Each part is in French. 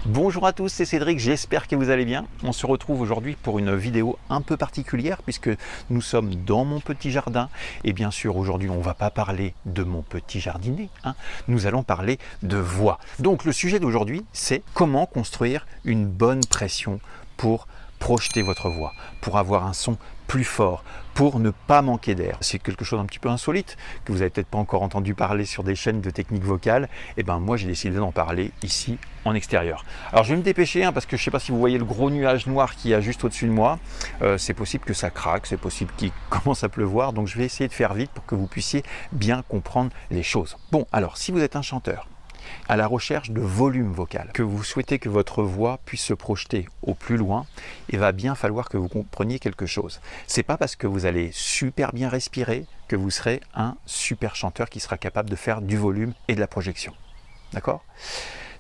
Bonjour à tous, c'est Cédric, j'espère que vous allez bien. On se retrouve aujourd'hui pour une vidéo un peu particulière puisque nous sommes dans mon petit jardin. Et bien sûr, aujourd'hui, on ne va pas parler de mon petit jardinet, nous allons parler de voix. Donc le sujet d'aujourd'hui, c'est comment construire une bonne pression pour projeter votre voix, pour avoir un son plus fort, pour ne pas manquer d'air. C'est quelque chose un petit peu insolite, que vous n'avez peut-être pas encore entendu parler sur des chaînes de technique vocale. Et ben moi j'ai décidé d'en parler ici en extérieur. Alors je vais me dépêcher parce que je ne sais pas si vous voyez le gros nuage noir qu'il y a juste au-dessus de moi. C'est possible que ça craque, c'est possible qu'il commence à pleuvoir, donc je vais essayer de faire vite pour que vous puissiez bien comprendre les choses. Bon, alors si vous êtes un chanteur, à la recherche de volume vocal, que vous souhaitez que votre voix puisse se projeter au plus loin, il va bien falloir que vous compreniez quelque chose. C'est pas parce que vous allez super bien respirer que vous serez un super chanteur qui sera capable de faire du volume et de la projection. D'accord ?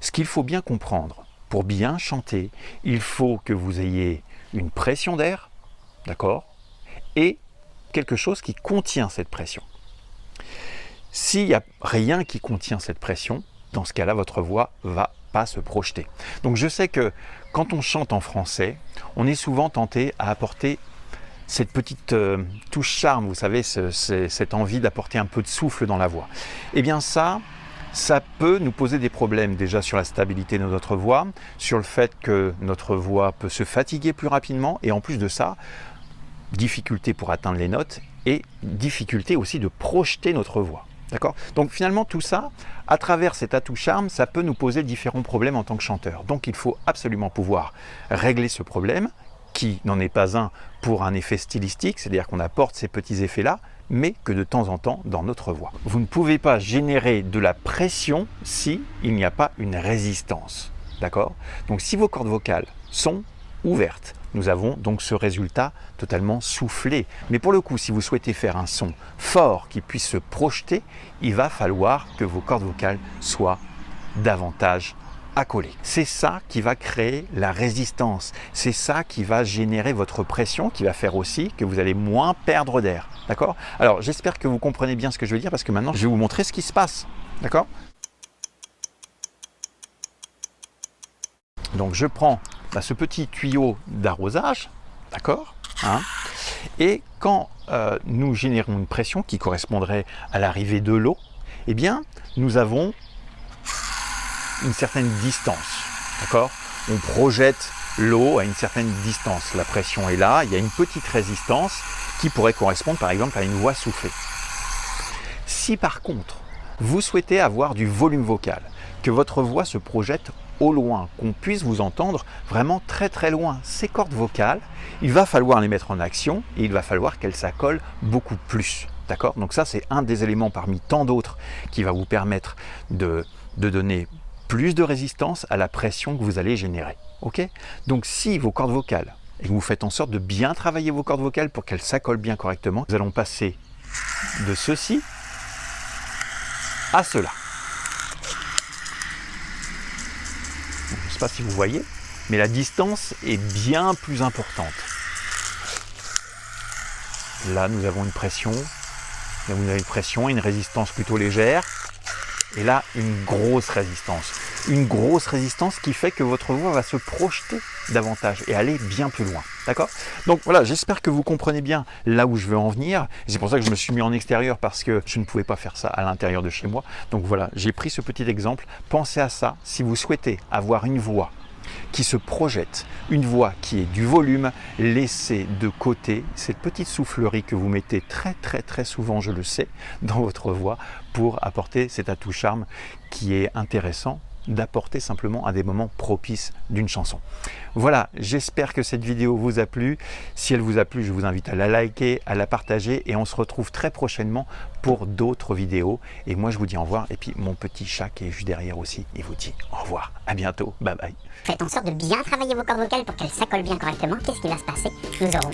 Ce qu'il faut bien comprendre, pour bien chanter, il faut que vous ayez une pression d'air, d'accord ? Et quelque chose qui contient cette pression. S'il n'y a rien qui contient cette pression, dans ce cas-là, votre voix va pas se projeter. Donc je sais que quand on chante en français, on est souvent tenté à apporter cette petite touche charme, vous savez, cette envie d'apporter un peu de souffle dans la voix. Eh bien ça peut nous poser des problèmes déjà sur la stabilité de notre voix, sur le fait que notre voix peut se fatiguer plus rapidement et en plus de ça, difficulté pour atteindre les notes et difficulté aussi de projeter notre voix. D'accord ? Donc finalement tout ça, à travers cet atout charme, ça peut nous poser différents problèmes en tant que chanteur. Donc il faut absolument pouvoir régler ce problème, qui n'en est pas un pour un effet stylistique, c'est-à-dire qu'on apporte ces petits effets-là, mais que de temps en temps dans notre voix. Vous ne pouvez pas générer de la pression si il n'y a pas une résistance. D'accord ? Donc si vos cordes vocales sont ouvertes, nous avons donc ce résultat totalement soufflé. Mais pour le coup, si vous souhaitez faire un son fort qui puisse se projeter, il va falloir que vos cordes vocales soient davantage accolées. C'est ça qui va créer la résistance. C'est ça qui va générer votre pression, qui va faire aussi que vous allez moins perdre d'air. D'accord ? Alors, j'espère que vous comprenez bien ce que je veux dire parce que maintenant, je vais vous montrer ce qui se passe. D'accord ? Donc, je prends ce petit tuyau d'arrosage, d'accord, et quand nous générons une pression qui correspondrait à l'arrivée de l'eau, eh bien, nous avons une certaine distance, d'accord. On projette l'eau à une certaine distance. La pression est là, il y a une petite résistance qui pourrait correspondre par exemple à une voix soufflée. Si par contre, vous souhaitez avoir du volume vocal, que votre voix se projette au loin, qu'on puisse vous entendre vraiment très très loin, ces cordes vocales, il va falloir les mettre en action et il va falloir qu'elles s'accolent beaucoup plus. D'accord ? Donc ça, c'est un des éléments parmi tant d'autres qui va vous permettre de donner plus de résistance à la pression que vous allez générer. Ok ? Donc si vos cordes vocales, et que vous faites en sorte de bien travailler vos cordes vocales pour qu'elles s'accolent bien correctement, nous allons passer de ceci à cela. Je ne sais pas si vous voyez, mais la distance est bien plus importante. Là, nous avons une pression. Là, vous avez une pression et une résistance plutôt légère. Et là, une grosse résistance. Une grosse résistance qui fait que votre voix va se projeter davantage et aller bien plus loin. D'accord ? Donc voilà, j'espère que vous comprenez bien là où je veux en venir. C'est pour ça que je me suis mis en extérieur parce que je ne pouvais pas faire ça à l'intérieur de chez moi. Donc voilà, j'ai pris ce petit exemple. Pensez à ça si vous souhaitez avoir une voix qui se projette, une voix qui ait du volume, laissez de côté cette petite soufflerie que vous mettez très très très souvent, je le sais, dans votre voix pour apporter cet atout charme qui est intéressant d'apporter simplement à des moments propices d'une chanson. Voilà, j'espère que cette vidéo vous a plu. Si elle vous a plu, je vous invite à la liker, à la partager et on se retrouve très prochainement pour d'autres vidéos. Et moi, je vous dis au revoir. Et puis, mon petit chat qui est juste derrière aussi, il vous dit au revoir. À bientôt. Bye bye. Faites en sorte de bien travailler vos cordes vocales pour qu'elles s'accolent bien correctement. Qu'est-ce qui va se passer ? Nous aurons